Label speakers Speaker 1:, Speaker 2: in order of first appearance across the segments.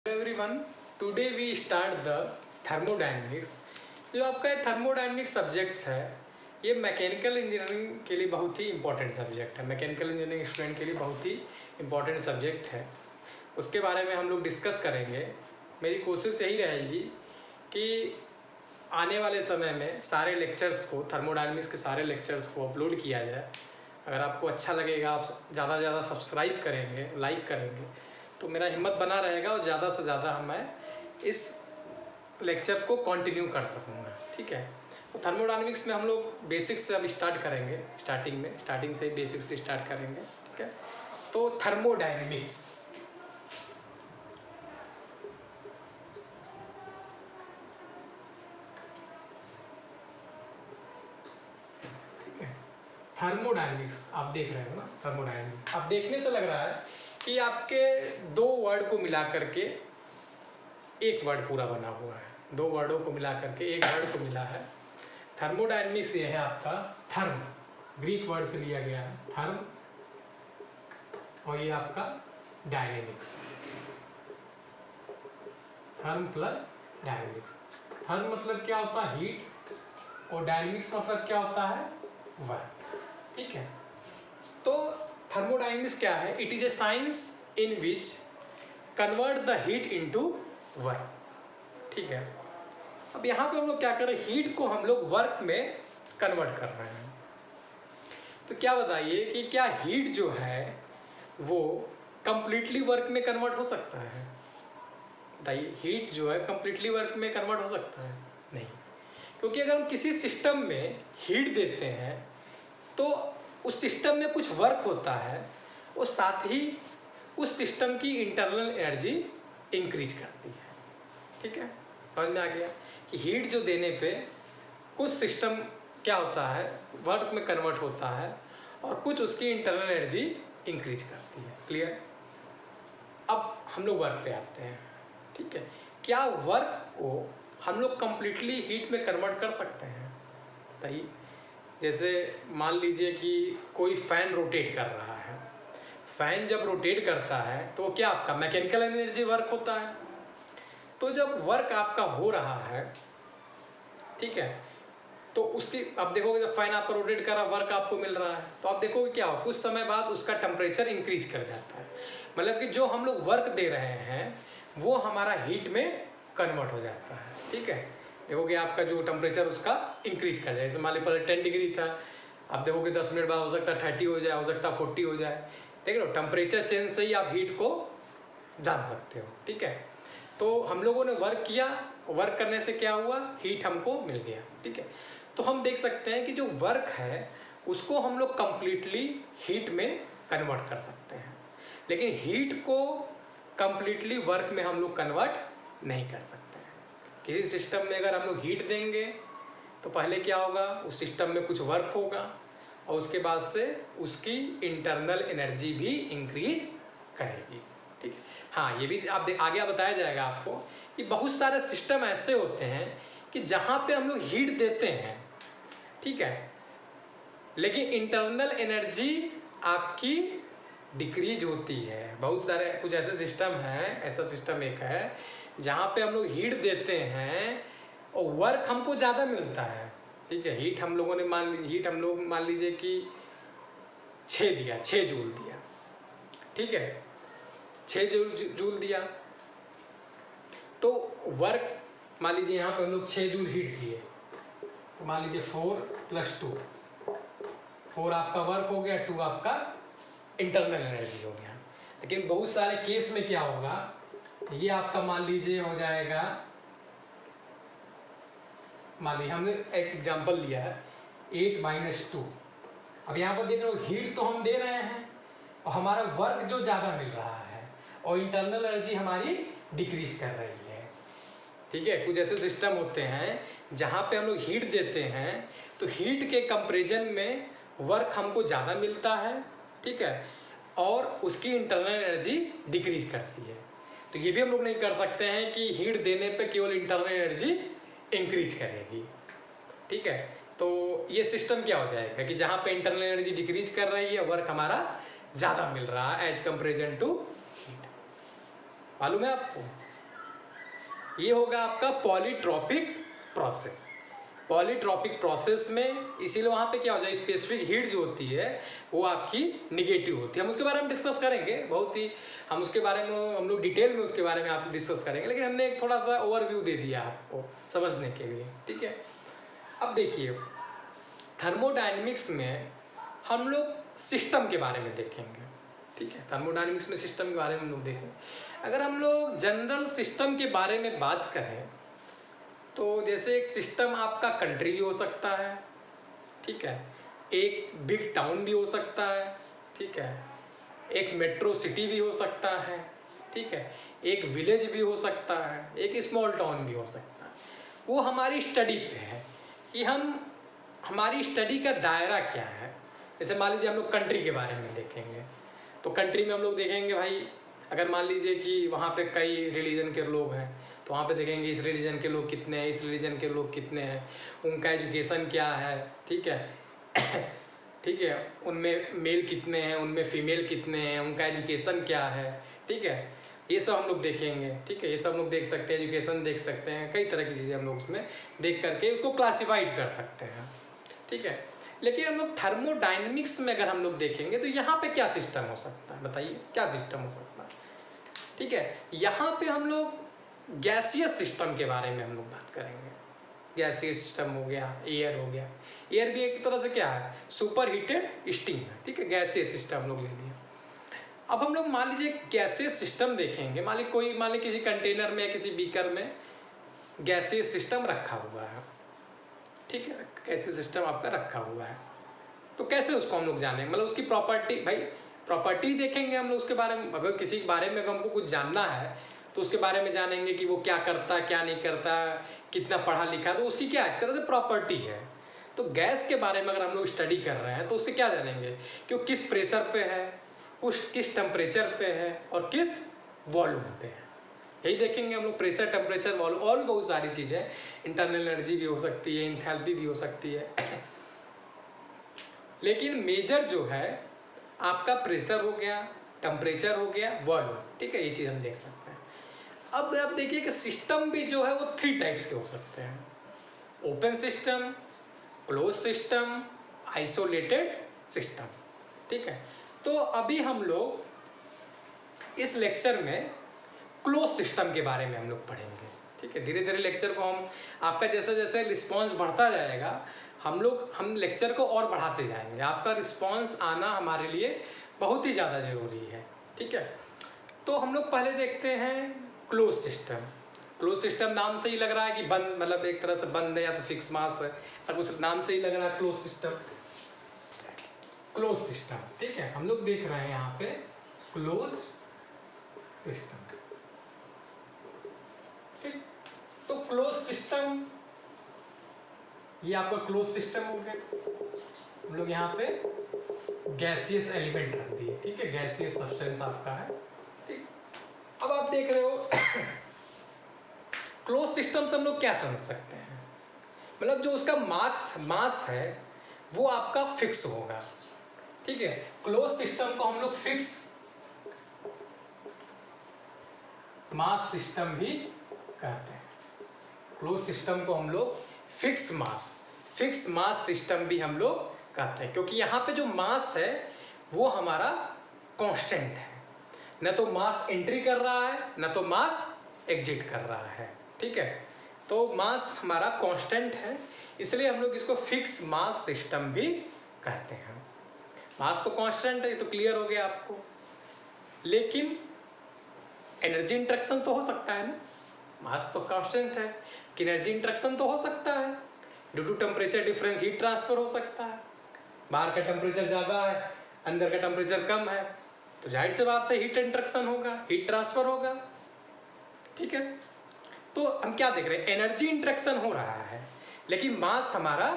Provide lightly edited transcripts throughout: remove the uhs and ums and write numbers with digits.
Speaker 1: Everyone, today we start the thermodynamics. जो आपका thermodynamics subjects है, ये मैकेनिकल इंजीनियरिंग के लिए बहुत ही इंपॉर्टेंट सब्जेक्ट है। मैकेनिकल इंजीनियरिंग स्टूडेंट के लिए बहुत ही इंपॉर्टेंट सब्जेक्ट है। उसके बारे में हम लोग डिस्कस करेंगे। मेरी कोशिश यही रहेगी कि आने वाले समय में सारे लेक्चर्स को, थर्मोडायनेमिक्स के सारे लेक्चर्स को अपलोड किया जाए। अगर आपको अच्छा लगेगा, आप ज़्यादा से ज़्यादा सब्सक्राइब करेंगे, लाइक करेंगे, तो मेरा हिम्मत बना रहेगा और ज़्यादा से ज़्यादा मैं इस लेक्चर को कंटिन्यू कर सकूँगा। ठीक है, तो थर्मोडायनेमिक्स में हम लोग बेसिक्स से अब स्टार्ट करेंगे। स्टार्टिंग से बेसिक्स से स्टार्ट करेंगे। ठीक है, तो थर्मोडायनेमिक्स, थर्मोडायनेमिक्स आप देख रहे हो ना। थर्मोडायनेमिक्स आप देखने से लग रहा है कि आपके दो वर्ड को मिला करके एक वर्ड पूरा बना हुआ है। दो वर्डों को मिला करके एक वर्ड को मिला है। थर्मोडायनेमिक्स ये है आपका थर्म, ग्रीक वर्ड से लिया गया है थर्म, और ये आपका dynamics, therm plus dynamics. Therm मतलब क्या होता है? हीट, और डायनेमिक्स मतलब क्या होता है? वर्क। ठीक है, तो थर्मोडायनेमिक्स क्या है? It is a science in which convert the heat into work. ठीक है, अब यहाँ पे हम लोग क्या कर रहे हैं? हीट को हम लोग वर्क में कन्वर्ट कर रहे हैं। तो क्या बताइए कि क्या हीट जो है वो कंप्लीटली वर्क में कन्वर्ट हो सकता है? बताइए, हीट जो है कंप्लीटली वर्क में कन्वर्ट हो सकता है? नहीं, क्योंकि अगर हम किसी सिस्टम में हीट देते हैं तो उस सिस्टम में कुछ वर्क होता है, और साथ ही उस सिस्टम की इंटरनल एनर्जी इंक्रीज करती है। ठीक है, समझ में आ गया कि हीट जो देने पे कुछ सिस्टम क्या होता है? वर्क में कन्वर्ट होता है, और कुछ उसकी इंटरनल एनर्जी इंक्रीज करती है। क्लियर? अब हम लोग वर्क पे आते हैं। ठीक है, क्या वर्क को हम लोग कंप्लीटली हीट में कन्वर्ट कर सकते हैं? बताइए, जैसे मान लीजिए कि कोई फैन रोटेट कर रहा है। फैन जब रोटेट करता है तो क्या आपका मैकेनिकल एनर्जी वर्क होता है। तो जब वर्क आपका हो रहा है, ठीक है, तो उसकी अब देखोगे, जब फैन आपका रोटेट कर रहा है, वर्क आपको मिल रहा है, तो आप देखोगे क्या हो, कुछ समय बाद उसका टेम्परेचर इंक्रीज कर जाता है। मतलब कि जो हम लोग वर्क दे रहे हैं वो हमारा हीट में कन्वर्ट हो जाता है। ठीक है, देखोगे आपका जो टेम्परेचर उसका इंक्रीज कर जाए। जैसे मान लीजिए पहले 10 डिग्री था, आप देखोगे 10 मिनट बाद हो सकता है 30 हो जाए, हो सकता है 40 हो जाए। देख रहे हो, टेम्परेचर चेंज से ही आप हीट को जान सकते हो। ठीक है, तो हम लोगों ने वर्क किया, वर्क करने से क्या हुआ? हीट हमको मिल गया। ठीक है, तो हम देख सकते हैं कि जो वर्क है उसको हम लोग कंप्लीटली हीट में कन्वर्ट कर सकते हैं, लेकिन हीट को कंप्लीटली वर्क में हम लोग कन्वर्ट नहीं कर सकते हैं। किसी सिस्टम में अगर हम लोग हीट देंगे तो पहले क्या होगा? उस सिस्टम में कुछ वर्क होगा, और उसके बाद से उसकी इंटरनल एनर्जी भी इंक्रीज करेगी। ठीक है, हाँ, ये भी आप आगे बताया जाएगा आपको कि बहुत सारे सिस्टम ऐसे होते हैं कि जहाँ पे हम लोग हीट देते हैं, ठीक है, लेकिन इंटरनल एनर्जी आपकी डिक्रीज होती है। बहुत सारे कुछ ऐसे सिस्टम हैं, ऐसा सिस्टम एक है जहाँ पे हम लोग हीट देते हैं और वर्क हमको ज़्यादा मिलता है। ठीक है, हीट हम लोग मान लीजिए कि 6 जूल दिया। ठीक है, 6 जूल दिया, तो वर्क मान लीजिए यहाँ पे हम लोग 6 जूल हीट दिए, तो मान लीजिए 4 + 2, 4 आपका वर्क हो गया, 2 आपका इंटरनल एनर्जी हो गया। लेकिन बहुत सारे केस में क्या होगा, ये आपका मान लीजिए हो जाएगा, मान लीजिए हमने एक एग्जांपल लिया है 8 - 2। अब यहाँ पर देख रहे हो, हीट तो हम दे रहे हैं और हमारा वर्क जो ज़्यादा मिल रहा है, और इंटरनल एनर्जी हमारी डिक्रीज कर रही है। ठीक है, कुछ ऐसे सिस्टम होते हैं जहाँ पे हम लोग हीट देते हैं तो हीट के कंपैरिजन में वर्क हमको ज़्यादा मिलता है। ठीक है, और उसकी इंटरनल एनर्जी डिक्रीज करती है। तो ये भी हम लोग नहीं कर सकते हैं कि हीट देने पे केवल इंटरनल एनर्जी इंक्रीज करेगी। ठीक है, तो ये सिस्टम क्या हो जाएगा कि जहाँ पे इंटरनल एनर्जी डिक्रीज कर रही है, वर्क हमारा ज़्यादा मिल रहा है एज कंपेरिजन टू हीट। मालूम है आपको? ये होगा आपका पॉलीट्रॉपिक प्रोसेस। पॉलीट्रॉपिक प्रोसेस में इसीलिए वहाँ पे क्या हो जाए, स्पेसिफिक हीट जो होती है वो आपकी निगेटिव होती है। हम उसके बारे में डिस्कस करेंगे, बहुत ही हम उसके बारे में हम लोग डिटेल में उसके बारे में आप डिस्कस करेंगे, लेकिन हमने एक थोड़ा सा ओवरव्यू दे दिया आपको समझने के लिए, ठीक है। अब देखिए थर्मोडायनेमिक्स में हम लोग सिस्टम के बारे में देखेंगे, ठीक है। थर्मोडायनेमिक्स में सिस्टम के बारे में हम लोग देखेंगे। अगर हम लोग जनरल सिस्टम के बारे में बात करें तो जैसे एक सिस्टम आपका कंट्री भी हो सकता है, ठीक है, एक बिग टाउन भी हो सकता है, ठीक है, एक मेट्रो सिटी भी हो सकता है, ठीक है, एक विलेज भी हो सकता है, एक स्मॉल टाउन भी हो सकता है। वो हमारी स्टडी पे है कि हमारी स्टडी का दायरा क्या है। जैसे मान लीजिए हम लोग कंट्री के बारे में देखेंगे तो कंट्री में हम लोग देखेंगे भाई, अगर मान लीजिए कि वहाँ पे कई रिलीजन के लोग हैं तो वहाँ पे देखेंगे इस रिलीजन के लोग कितने हैं, इस रिलीजन के लोग कितने हैं, उनका एजुकेशन क्या है, ठीक है ठीक है, उनमें मेल कितने हैं, उनमें फीमेल कितने हैं, उनका एजुकेशन क्या है, ठीक है, ये सब हम लोग देखेंगे, ठीक है। ये सब हम लोग देख सकते हैं, एजुकेशन देख सकते हैं, कई तरह की चीज़ें हम लोग उसमें देख करके उसको क्लासीफाइड कर सकते हैं, ठीक है। लेकिन हम लोग थर्मोडायनेमिक्स में अगर हम लोग देखेंगे तो यहाँ पे क्या सिस्टम हो सकता है, बताइए क्या सिस्टम हो सकता है, ठीक है। यहाँ पे हम लोग गैसियस सिस्टम के बारे में हम लोग बात करेंगे। गैसियस सिस्टम हो गया, एयर हो गया, एयर भी एक तरह से क्या है, सुपर हीटेड स्टीम है, ठीक है, गैसियस सिस्टम हम लोग ले लिया। अब हम लोग मान लीजिए गैसियस सिस्टम देखेंगे, मान लीजिए किसी कंटेनर में या किसी बीकर में गैसियस सिस्टम रखा हुआ है, ठीक है, गैसियस सिस्टम आपका रखा हुआ है, तो कैसे उसको हम लोग जाने, मतलब उसकी प्रॉपर्टी, भाई प्रॉपर्टी देखेंगे हम लोग उसके बारे में। अगर किसी के बारे में हमको कुछ जानना है तो उसके बारे में जानेंगे कि वो क्या करता है, क्या नहीं करता, कितना पढ़ा लिखा है, तो उसकी क्या एक तरह से प्रॉपर्टी है। तो गैस के बारे में अगर हम लोग स्टडी कर रहे हैं तो उससे क्या जानेंगे कि वो किस प्रेशर पे है, किस टेम्परेचर पे है और किस वॉल्यूम पे है, यही देखेंगे हम लोग। प्रेशर, टेम्परेचर, वॉल्यूम और भी बहुत सारी चीज़ें, इंटरनल एनर्जी भी हो सकती है, इंथैल्पी भी हो सकती है लेकिन मेजर जो है आपका प्रेशर हो गया, टेम्परेचर हो गया, वॉल्यूम, ठीक है, ये चीज़ हम देख सकते हैं। अब आप देखिए कि सिस्टम भी जो है वो 3 टाइप्स के हो सकते हैं, open system, close system, isolated system, ठीक है। तो अभी हम लोग इस लेक्चर में क्लोज सिस्टम के बारे में हम लोग पढ़ेंगे, ठीक है। धीरे धीरे लेक्चर को हम, आपका जैसे जैसे रिस्पॉन्स बढ़ता जाएगा हम लेक्चर को और बढ़ाते जाएंगे। आपका रिस्पॉन्स आना हमारे लिए बहुत ही ज़्यादा ज़रूरी है, ठीक है। तो हम लोग पहले देखते हैं क्लोज सिस्टम। क्लोज सिस्टम नाम से ही लग रहा है कि बंद, मतलब एक तरह से बंद है या तो फिक्स मास है, ऐसा कुछ नाम से ही लग रहा है क्लोज सिस्टम। क्लोज सिस्टम, ठीक है, हम लोग देख रहे हैं यहाँ पे क्लोज सिस्टम, ठीक। तो क्लोज सिस्टम, ये आपका क्लोज सिस्टम हो गया। हम लोग यहाँ पे गैसियस एलिमेंट रख दिए, ठीक है, गैसियस सब्सटेंस आपका है, ठीक। अब आप देख रहे हो क्लोज सिस्टम से हम लोग क्या समझ सकते हैं, मतलब जो उसका मास है वो आपका फिक्स होगा, ठीक है। क्लोज सिस्टम को हम लोग फिक्स मास सिस्टम भी कहते हैं। क्लोज सिस्टम को हम लोग फिक्स मास सिस्टम भी हम लोग कहते हैं, क्योंकि यहाँ पे जो मास है वो हमारा कांस्टेंट है, न तो मास एंट्री कर रहा है न तो मास एग्जिट कर रहा है, ठीक है। तो मास हमारा कांस्टेंट है, इसलिए हम लोग इसको फिक्स मास सिस्टम भी कहते हैं। मास तो कांस्टेंट है, ये तो क्लियर हो गया आपको, लेकिन एनर्जी इंटरेक्शन तो हो सकता है ना। मास तो कांस्टेंट है कि एनर्जी इंटरेक्शन तो हो सकता है, due to temperature difference heat transfer हो सकता है। बाहर का टेम्परेचर ज़्यादा है, अंदर का टेम्परेचर कम है, तो जाहिर सी बात है हीट इंटरेक्शन होगा, हीट ट्रांसफर होगा, ठीक है। तो हम क्या देख रहे हैं, एनर्जी इंटरेक्शन हो रहा है लेकिन मास हमारा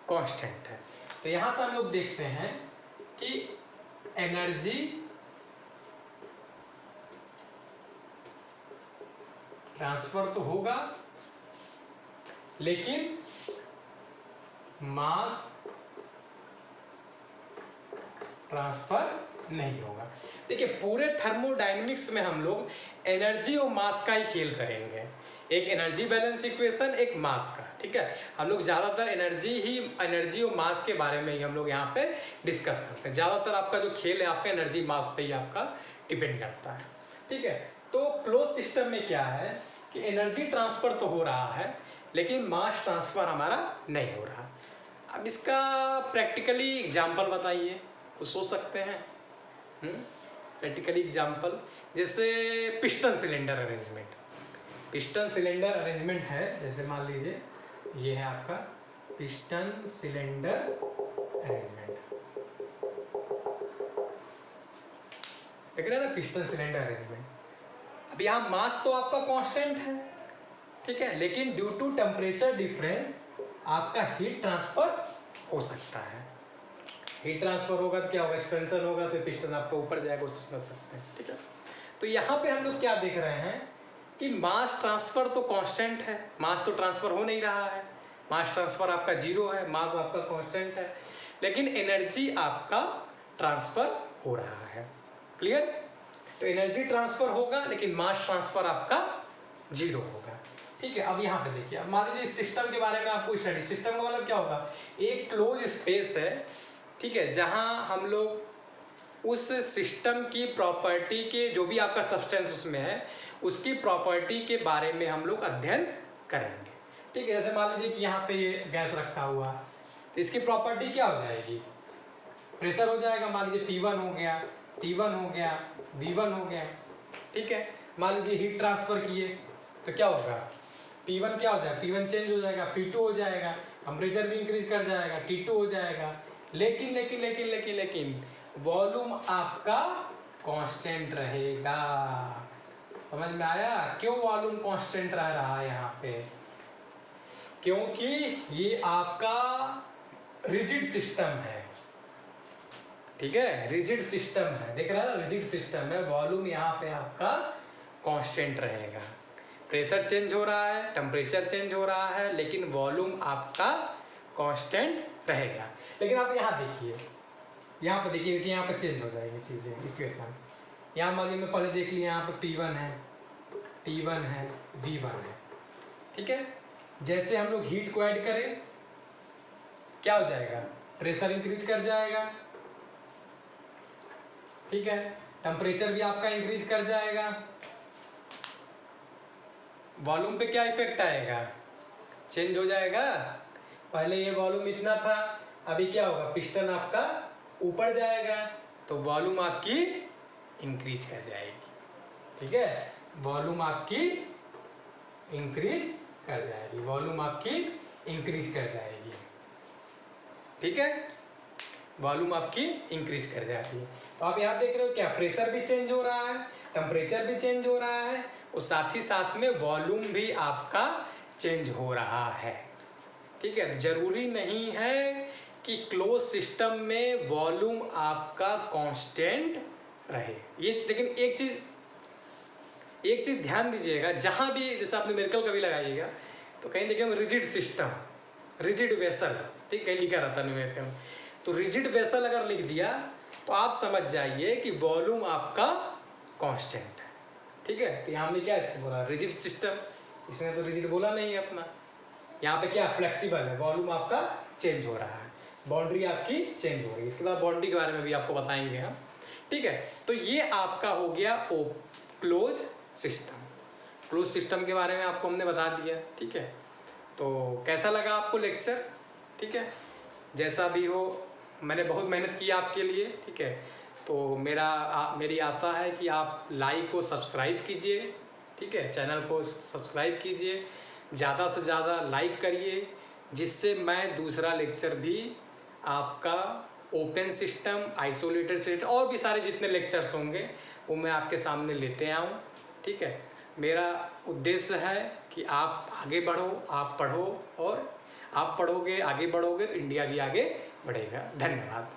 Speaker 1: कांस्टेंट है। तो यहाँ से हम लोग देखते हैं कि एनर्जी ट्रांसफर तो होगा लेकिन मास ट्रांसफर नहीं होगा। देखिए पूरे थर्मोडायनेमिक्स में हम लोग एनर्जी और मास का ही खेल करेंगे, एक एनर्जी बैलेंस इक्वेशन, एक मास का, ठीक है। हम लोग ज़्यादातर एनर्जी और मास के बारे में ही हम लोग यहाँ पे डिस्कस करते हैं। ज़्यादातर आपका जो खेल है आपका एनर्जी मास पे ही आपका डिपेंड करता है, ठीक है। तो क्लोज सिस्टम में क्या है कि एनर्जी ट्रांसफ़र तो हो रहा है लेकिन मास ट्रांसफ़र हमारा नहीं हो रहा। अब इसका प्रैक्टिकली एग्जाम्पल बताइए, कुछ सोच सकते हैं? प्रैक्टिकली एग्जाम्पल जैसे piston cylinder arrangement. Piston cylinder arrangement है, जैसे मान लीजिए ये है आपका पिस्टन सिलेंडर अरेंजमेंट, देख रहे हैं ना, पिस्टन सिलेंडर अरेंजमेंट। अब यहाँ मास तो आपका कांस्टेंट है, ठीक है, लेकिन ड्यू टू टेम्परेचर डिफरेंस आपका हीट ट्रांसफर हो सकता है। हीट ट्रांसफर होगा तो क्या होगा, एक्सपेंशन होगा तो पिस्टन आपको ऊपर जाएगा, उससे समझ सकते हैं, ठीक है। तो यहाँ पे हम लोग क्या देख रहे हैं कि मास ट्रांसफर तो कांस्टेंट है, मास तो ट्रांसफर हो नहीं रहा है, मास ट्रांसफर आपका 0 है, मास आपका कांस्टेंट है, लेकिन एनर्जी आपका ट्रांसफर हो रहा है। क्लियर? तो एनर्जी ट्रांसफर होगा लेकिन मास ट्रांसफर आपका 0 होगा, ठीक है। अब यहाँ पे देखिए, अब मान लीजिए सिस्टम के बारे में आपको स्टडी, सिस्टम का मतलब क्या होगा, एक क्लोज स्पेस है, ठीक है, जहाँ हम लोग उस सिस्टम की प्रॉपर्टी के जो भी आपका सब्सटेंस उसमें है उसकी प्रॉपर्टी के बारे में हम लोग अध्ययन करेंगे, ठीक है। जैसे मान लीजिए कि यहाँ पे ये गैस रखा हुआ, तो इसकी प्रॉपर्टी क्या हो जाएगी, प्रेशर हो जाएगा। मान लीजिए P1 हो गया, T1 हो गया, V1 हो गया, ठीक है। मान लीजिए हीट ट्रांसफर किए तो क्या होगा, P1 क्या हो जाएगा, P1 चेंज हो जाएगा, P2 हो जाएगा, टेम्परेचर भी इंक्रीज कर जाएगा, T2 हो जाएगा, लेकिन लेकिन लेकिन लेकिन लेकिन वॉल्यूम आपका कांस्टेंट रहेगा। समझ में आया क्यों वॉल्यूम कांस्टेंट रह रहा है यहाँ पे? क्योंकि ये आपका रिजिड सिस्टम है, ठीक है, रिजिड सिस्टम है, देख रहा है ना, रिजिड सिस्टम है, वॉल्यूम यहाँ पे आपका कांस्टेंट रहेगा। प्रेशर चेंज हो रहा है, टेम्परेचर चेंज हो रहा है, लेकिन वॉल्यूम आपका कांस्टेंट रहेगा। लेकिन आप यहाँ देखिए, यहाँ पे देखिए कि यहाँ पे चेंज हो जाएगी चीज़ें, इक्वेशन। यहाँ मान लीजिए मैं पहले देख लिया, यहाँ पे P1 है, T1 है, V1 है, ठीक है। जैसे हम लोग हीट को ऐड करें क्या हो जाएगा, प्रेशर इंक्रीज कर जाएगा, ठीक है, टेम्परेचर भी आपका इंक्रीज कर जाएगा, वॉल्यूम पे क्या इफेक्ट आएगा, चेंज हो जाएगा। पहले ये वॉल्यूम इतना था, अभी क्या होगा, पिस्टन आपका ऊपर जाएगा तो वॉल्यूम आपकी इंक्रीज कर जाएगी, ठीक है, वॉल्यूम आपकी इंक्रीज कर जाएगी, वॉल्यूम आपकी इंक्रीज कर जाएगी, ठीक है, वॉल्यूम आपकी इंक्रीज कर जाती है। तो आप यहाँ देख रहे हो क्या, प्रेशर भी चेंज हो रहा है, टेम्परेचर भी चेंज हो रहा है और साथ ही साथ में वॉल्यूम भी आपका चेंज हो रहा है, ठीक है। जरूरी नहीं है कि क्लोज सिस्टम में वॉल्यूम आपका कांस्टेंट रहे, ये, लेकिन एक चीज़ ध्यान दीजिएगा, जहाँ भी जैसे आपने न्यूमेरिकल कभी लगाइएगा तो कहीं देखिए रिजिड सिस्टम, रिजिड वेसल, ठीक, कहीं लिखा रहता है न्यूमेरिकल में, तो रिजिड वेसल अगर लिख दिया तो आप समझ जाइए कि वॉल्यूम आपका कांस्टेंट है, ठीक है। तो यहाँ हमने क्या इसको बोला, रिजिड सिस्टम, इसने तो रिजिड बोला नहीं है अपना, यहाँ पे क्या फ्लेक्सिबल है, वॉल्यूम आपका चेंज हो रहा है, बाउंड्री आपकी चेंज हो रही है। इसके बाद बाउंड्री के बारे में भी आपको बताएंगे हम, ठीक है। तो ये आपका हो गया क्लोज सिस्टम। क्लोज सिस्टम के बारे में आपको हमने बता दिया, ठीक है। तो कैसा लगा आपको लेक्चर, ठीक है, जैसा भी हो, मैंने बहुत मेहनत की आपके लिए, ठीक है। तो मेरी आशा है कि आप लाइक को सब्सक्राइब कीजिए, ठीक है, चैनल को सब्सक्राइब कीजिए, ज़्यादा से ज़्यादा लाइक करिए, जिससे मैं दूसरा लेक्चर भी आपका ओपन सिस्टम, आइसोलेटेड सिस्टम और भी सारे जितने लेक्चर्स होंगे वो मैं आपके सामने लेते आऊँ, ठीक है। मेरा उद्देश्य है कि आप आगे बढ़ो, आप पढ़ो, और आप पढ़ोगे, आगे बढ़ोगे तो इंडिया भी आगे बढ़ेगा। धन्यवाद।